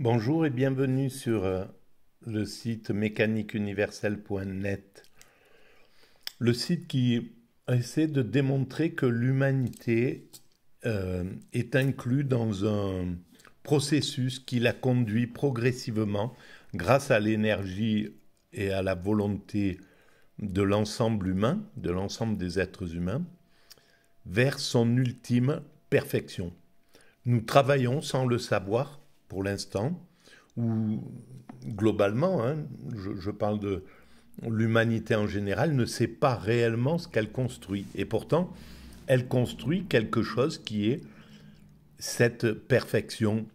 Bonjour et bienvenue sur le site mécaniqueuniverselle.net, le site qui essaie de démontrer que l'humanité est inclue dans un processus qui la conduit progressivement, grâce à l'énergie et à la volonté de l'ensemble humain, de l'ensemble des êtres humains, vers son ultime perfection. Nous travaillons sans le savoir pour l'instant, ou globalement, hein, je parle de l'humanité en général, ne sait pas réellement ce qu'elle construit. Et pourtant, elle construit quelque chose qui est cette perfection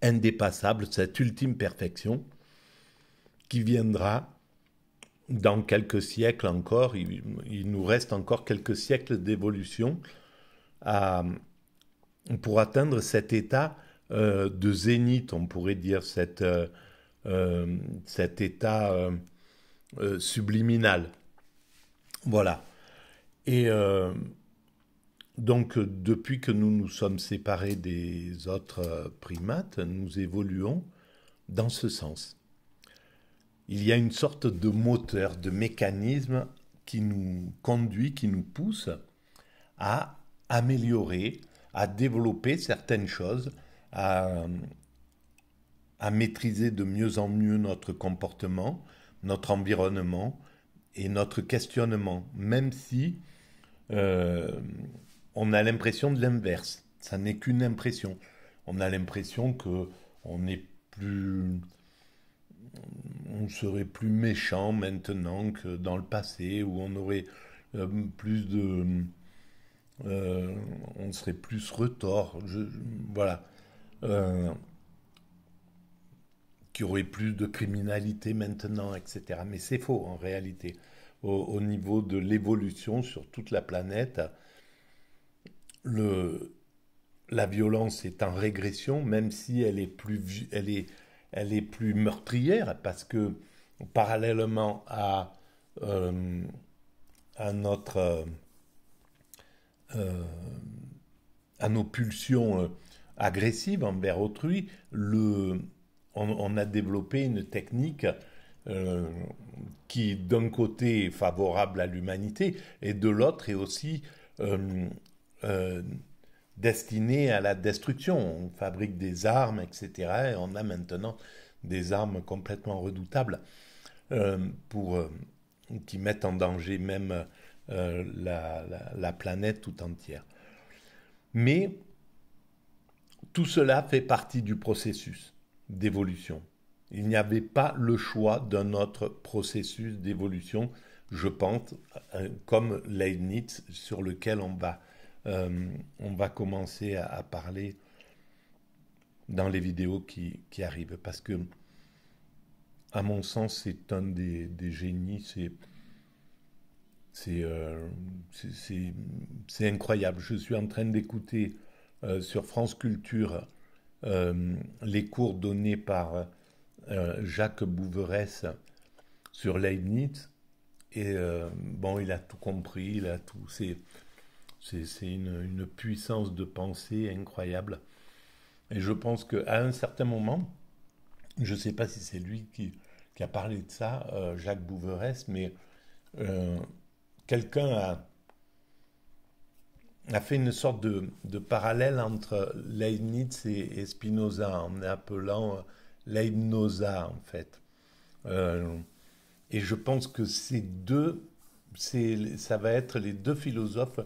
indépassable, cette ultime perfection qui viendra dans quelques siècles encore. Il nous reste encore quelques siècles d'évolution à, pour atteindre cet état de zénith, on pourrait dire, cet état subliminal. Voilà. Et donc, depuis que nous nous sommes séparés des autres primates, nous évoluons dans ce sens. Il y a une sorte de moteur, de mécanisme qui nous conduit, qui nous pousse à améliorer, à développer certaines choses, à, à maîtriser de mieux en mieux notre comportement, notre environnement et notre questionnement, même si euh, on a l'impression de l'inverse. Ça n'est qu'une impression. On a l'impression que on est plus, on serait plus méchant maintenant que dans le passé, où on aurait plus de, on serait plus retors. Voilà. Euh, qu'il y aurait plus de criminalité maintenant, etc. Mais c'est faux en réalité. Au niveau de l'évolution sur toute la planète, le, la violence est en régression, même si elle est plus meurtrière, parce que parallèlement euh, à notre, euh, à nos pulsions agressives envers autrui, on a développé une technique euh, qui, d'un côté, est favorable à l'humanité et de l'autre est aussi euh, euh, destinée à la destruction. On fabrique des armes, etc. Et on a maintenant des armes complètement redoutables pour, qui mettent en danger même la planète tout entière. Mais tout cela fait partie du processus d'évolution. Il n'y avait pas le choix d'un autre processus d'évolution, je pense, comme Leibniz, sur lequel on va commencer à parler dans les vidéos qui arrivent. Parce que, à mon sens, c'est un des génies, c'est euh, c'est incroyable. Je suis en train d'écouter sur France Culture les cours donnés par Jacques Bouveresse sur Leibniz. Et bon, il a tout compris, il a tout. C'est une puissance de pensée incroyable. Et je pense qu'à un certain moment, je ne sais pas si c'est lui qui a parlé de ça, Jacques Bouveresse, mais euh, quelqu'un a fait une sorte de parallèle entre Leibniz et Spinoza en appelant Leibnoza en fait. Euh, et je pense que ces deux, ça va être les deux philosophes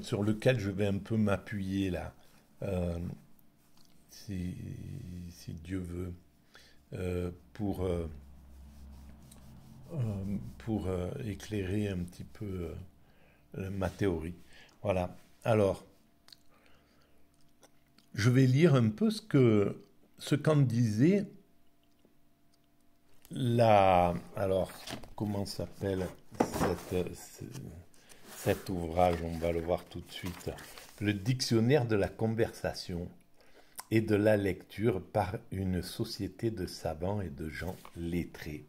sur lesquels je vais un peu m'appuyer là, euh, si, si Dieu veut, euh, pour, euh, pour éclairer un petit peu ma théorie. Voilà. Alors, je vais lire un peu ce qu'en disait la. Alors, comment s'appelle cet ouvrage? On va le voir tout de suite. Le dictionnaire de la conversation et de la lecture par une société de savants et de gens lettrés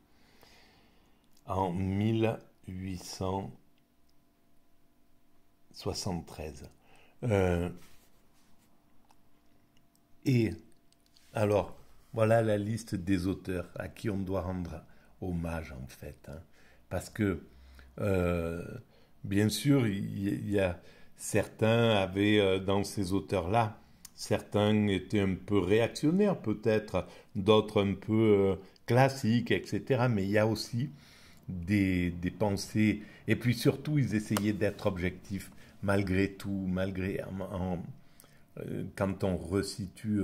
en 1873. Euh, et alors, Voilà la liste des auteurs à qui on doit rendre hommage, en fait, hein. Parce que, euh, bien sûr, il y a certains avaient, dans ces auteurs-là, certains étaient un peu réactionnaires, peut-être, d'autres un peu classiques, etc. Mais il y a aussi des pensées. Et puis surtout, ils essayaient d'être objectifs, malgré tout, quand on resitue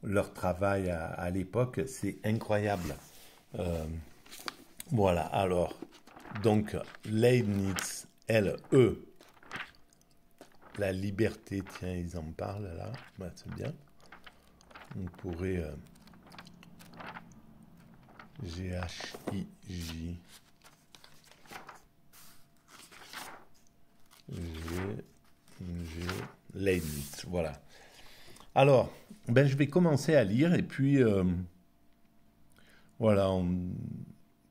leur travail à l'époque, c'est incroyable. Euh, voilà, alors, donc, Leibniz, L-E, la liberté, tiens, ils en parlent là, bah, c'est bien. On pourrait, G-H-I-J, G, Leibniz, voilà. Alors, ben, je vais commencer à lire et puis, voilà,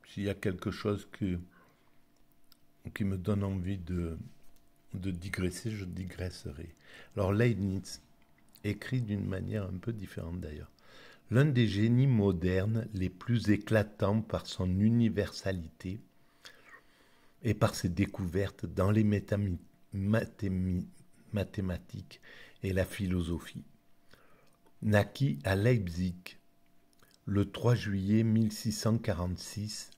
s'il y a quelque chose qui me donne envie de digresser, je digresserai. Alors Leibniz écrit d'une manière un peu différente d'ailleurs. L'un des génies modernes les plus éclatants par son universalité et par ses découvertes dans les mathématiques et la philosophie, naquit à Leipzig le 3 juillet 1646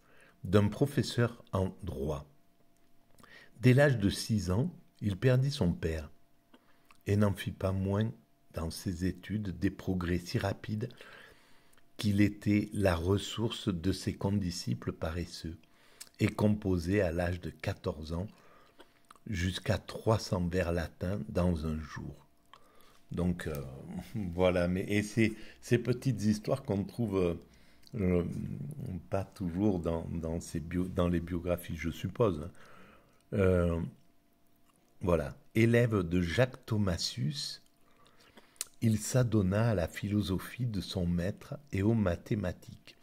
d'un professeur en droit. Dès l'âge de 6 ans, il perdit son père et n'en fit pas moins dans ses études des progrès si rapides qu'il était la ressource de ses condisciples paresseux et composait à l'âge de 14 ans jusqu'à 300 vers latins dans un jour. Donc voilà, et ces petites histoires qu'on trouve pas toujours dans les biographies, je suppose. Euh, voilà, élève de Jacques Thomasius, il s'adonna à la philosophie de son maître et aux mathématiques,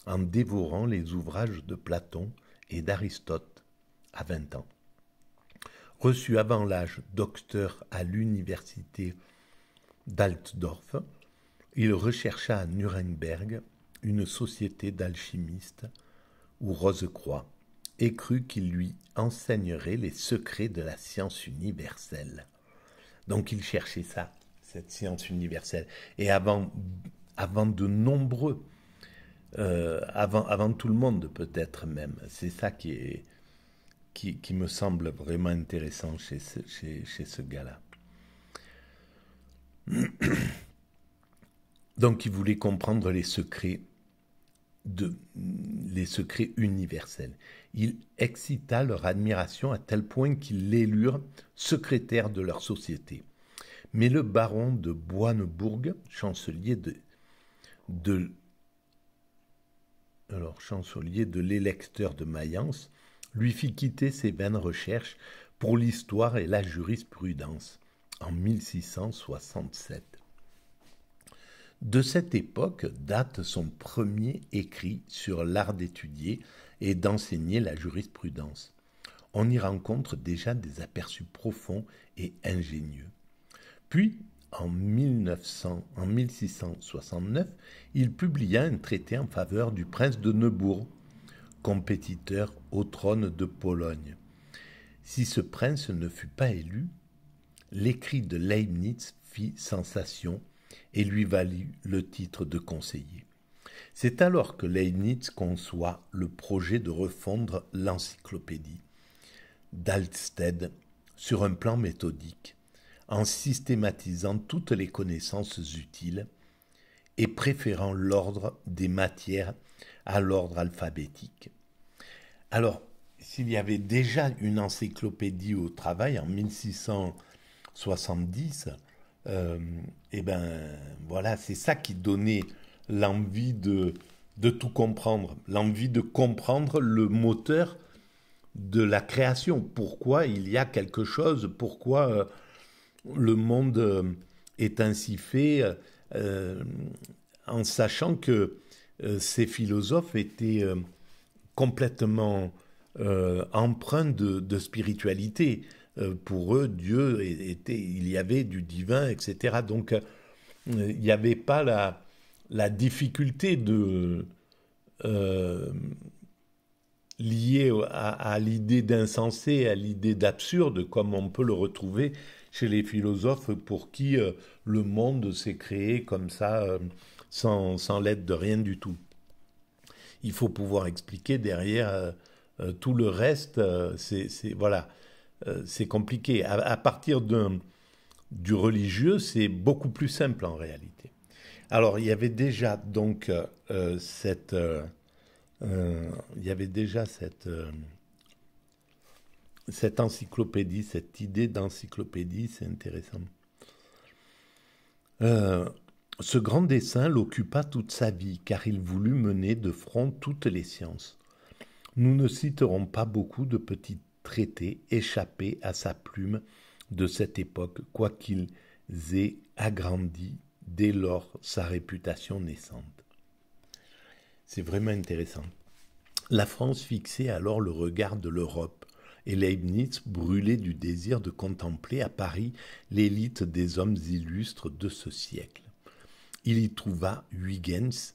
en dévorant les ouvrages de Platon et d'Aristote à 20 ans. Reçu avant l'âge docteur à l'université d'Altdorf, il rechercha à Nuremberg une société d'alchimistes ou Rose-Croix et crut qu'il lui enseignerait les secrets de la science universelle. Donc il cherchait ça, cette science universelle. Et avant de nombreux, avant tout le monde peut-être même, c'est ça qui me semble vraiment intéressant chez ce gars-là. Donc il voulait comprendre les secrets universels. Il excita leur admiration à tel point qu'ils l'élurent secrétaire de leur société. Mais le baron de Boisnebourg, chancelier de l'électeur de Mayence, lui fit quitter ses vaines recherches pour l'histoire et la jurisprudence en 1667. De cette époque date son premier écrit sur l'art d'étudier et d'enseigner la jurisprudence. On y rencontre déjà des aperçus profonds et ingénieux. Puis, en 1669, il publia un traité en faveur du prince de Neubourg, compétiteur au trône de Pologne. Si ce prince ne fut pas élu, l'écrit de Leibniz fit sensation et lui valut le titre de conseiller. C'est alors que Leibniz conçoit le projet de refondre l'encyclopédie d'Alsted sur un plan méthodique, en systématisant toutes les connaissances utiles et préférant l'ordre des matières à l'ordre alphabétique. Alors, s'il y avait déjà une encyclopédie au travail en 1670, voilà, c'est ça qui donnait l'envie de tout comprendre, l'envie de comprendre le moteur de la création, pourquoi il y a quelque chose, pourquoi le monde est ainsi fait, en sachant que ces philosophes étaient complètement empreints de spiritualité. Pour eux, Dieu il y avait du divin, etc. Donc, il n'y avait pas la difficulté euh, liée à l'idée d'insensé, à l'idée d'absurde, comme on peut le retrouver chez les philosophes pour qui le monde s'est créé comme ça, sans l'aide de rien du tout. Il faut pouvoir expliquer derrière tout le reste, voilà, c'est compliqué. À partir du religieux, c'est beaucoup plus simple en réalité. Alors, il y avait déjà donc il y avait déjà cette encyclopédie, cette idée d'encyclopédie, c'est intéressant. Euh, Ce grand dessein l'occupa toute sa vie, car il voulut mener de front toutes les sciences. Nous ne citerons pas beaucoup de petits traités échappés à sa plume de cette époque, quoiqu'ils aient agrandi dès lors sa réputation naissante. C'est vraiment intéressant. La France fixait alors le regard de l'Europe, et Leibniz brûlait du désir de contempler à Paris l'élite des hommes illustres de ce siècle. Il y trouva Huygens,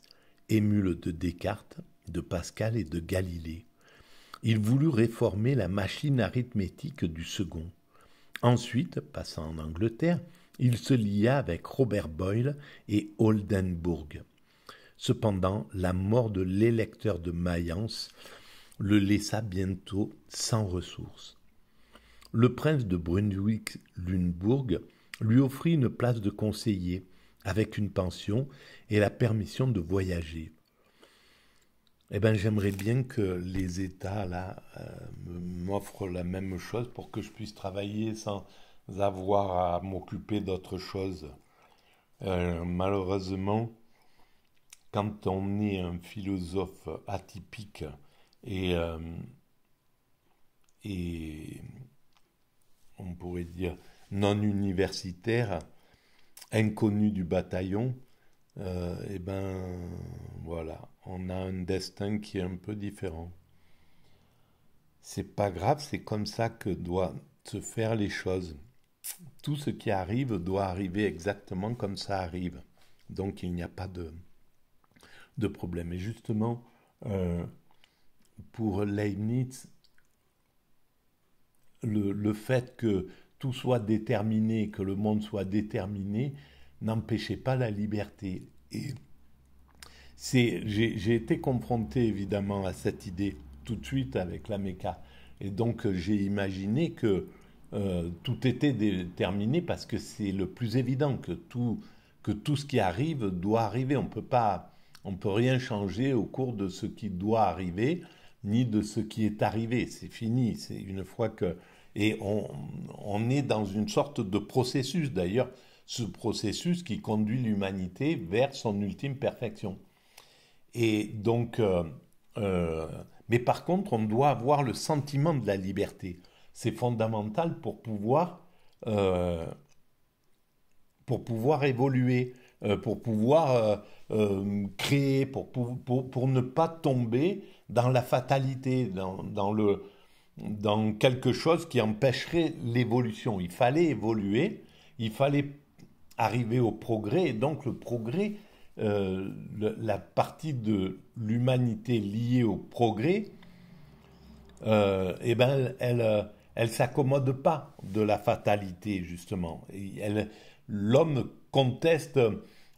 émule de Descartes, de Pascal et de Galilée. Il voulut réformer la machine arithmétique du second. Ensuite, passant en Angleterre, il se lia avec Robert Boyle et Oldenburg. Cependant, la mort de l'électeur de Mayence le laissa bientôt sans ressources. Le prince de Brunswick-Lunebourg lui offrit une place de conseiller, avec une pension et la permission de voyager. Eh bien, j'aimerais bien que les États, là, m'offrent la même chose pour que je puisse travailler sans avoir à m'occuper d'autre chose. Malheureusement, quand on est un philosophe atypique et, euh, et on pourrait dire non universitaire, inconnu du bataillon, eh ben voilà, on a un destin qui est un peu différent. C'est pas grave, c'est comme ça que doivent se faire les choses. Tout ce qui arrive doit arriver exactement comme ça arrive. Donc il n'y a pas de problème. Et justement, euh, pour Leibniz, le fait que tout soit déterminé, que le monde soit déterminé, n'empêchait pas la liberté. Et j'ai été confronté évidemment à cette idée tout de suite avec la méca. Et donc j'ai imaginé que tout était déterminé parce que c'est le plus évident que tout ce qui arrive doit arriver. On peut rien changer au cours de ce qui doit arriver, ni de ce qui est arrivé. C'est fini. C'est une fois que et on est dans une sorte de processus d'ailleurs, ce processus qui conduit l'humanité vers son ultime perfection. Et donc, euh, mais par contre, on doit avoir le sentiment de la liberté. C'est fondamental euh, pour pouvoir évoluer, pour pouvoir créer, pour ne pas tomber dans la fatalité, dans quelque chose qui empêcherait l'évolution. Il fallait évoluer, il fallait arriver au progrès, et donc le progrès, la partie de l'humanité liée au progrès, eh ben, elle s'accommode pas de la fatalité, justement. L'homme conteste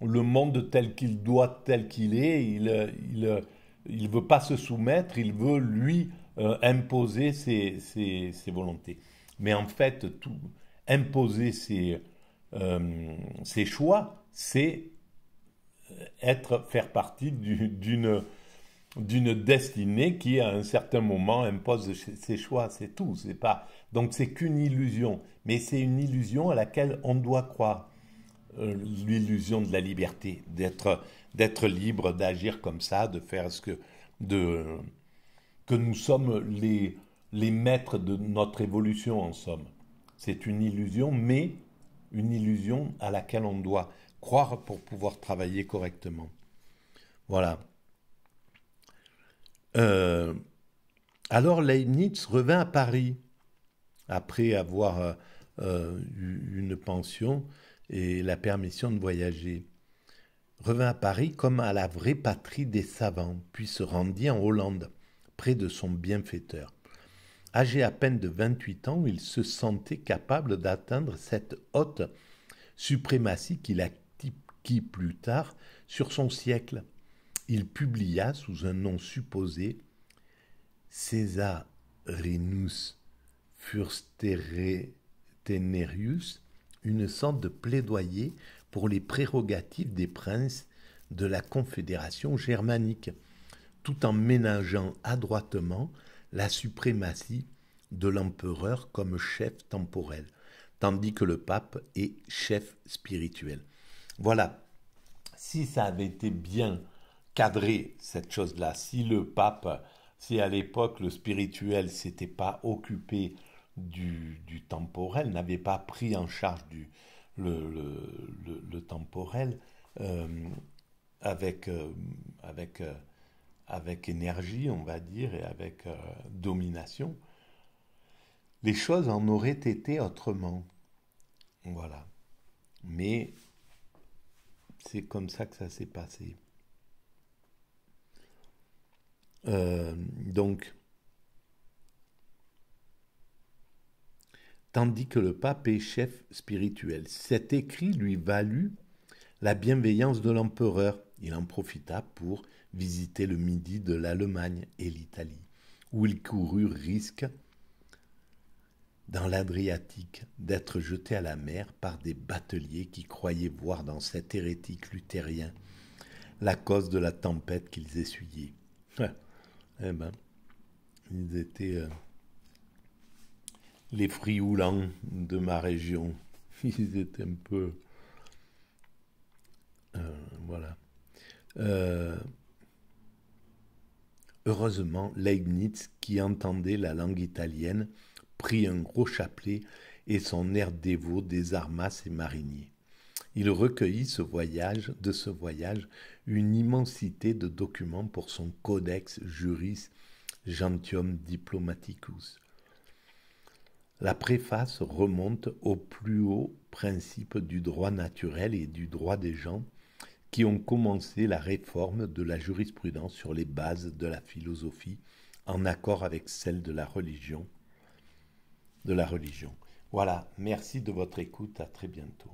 le monde tel qu'il est, il veut pas se soumettre, il veut, lui, imposer ses volontés. Mais en fait, imposer ses choix, c'est faire partie d'une destinée qui, à un certain moment, impose ses choix. C'est tout. C'est pas. Donc, c'est qu'une illusion. Mais c'est une illusion à laquelle on doit croire. L'illusion de la liberté, d'être libre, d'agir comme ça, de faire de, que nous sommes les maîtres de notre évolution, en somme. C'est une illusion, mais une illusion à laquelle on doit croire pour pouvoir travailler correctement. Voilà. Euh, alors Leibniz revint à Paris après avoir eu une pension et la permission de voyager. revint à Paris comme à la vraie patrie des savants, puis se rendit en Hollande, près de son bienfaiteur. Âgé à peine de 28 ans, il se sentait capable d'atteindre cette haute suprématie qu'il acquit plus tard sur son siècle. Il publia sous un nom supposé Caesarinus Fürsterenerius, une sorte de plaidoyer pour les prérogatives des princes de la Confédération germanique, tout en ménageant adroitement la suprématie de l'empereur comme chef temporel, tandis que le pape est chef spirituel. Voilà, si ça avait été bien cadré, cette chose-là, si le pape, si à l'époque le spirituel s'était pas occupé du temporel, n'avait pas pris en charge le temporel euh, avec, avec, avec énergie, on va dire, et avec domination, les choses en auraient été autrement. Voilà. Mais c'est comme ça que ça s'est passé. Donc, tandis que le pape est chef spirituel. Cet écrit lui valut la bienveillance de l'empereur. Il en profita pour visiter le midi de l'Allemagne et l'Italie, où il courut risque dans l'Adriatique d'être jeté à la mer par des bateliers qui croyaient voir dans cet hérétique luthérien la cause de la tempête qu'ils essuyaient. Eh ben, ils étaient les frioulants de ma région. Ils étaient un peu... voilà. Euh, heureusement, Leibniz, qui entendait la langue italienne, prit un gros chapelet et son air dévot désarma ses mariniers. Il recueillit de ce voyage une immensité de documents pour son Codex Juris Gentium Diplomaticus. La préface remonte aux plus hauts principes du droit naturel et du droit des gens qui ont commencé la réforme de la jurisprudence sur les bases de la philosophie en accord avec celle de la religion. Voilà, merci de votre écoute, à très bientôt.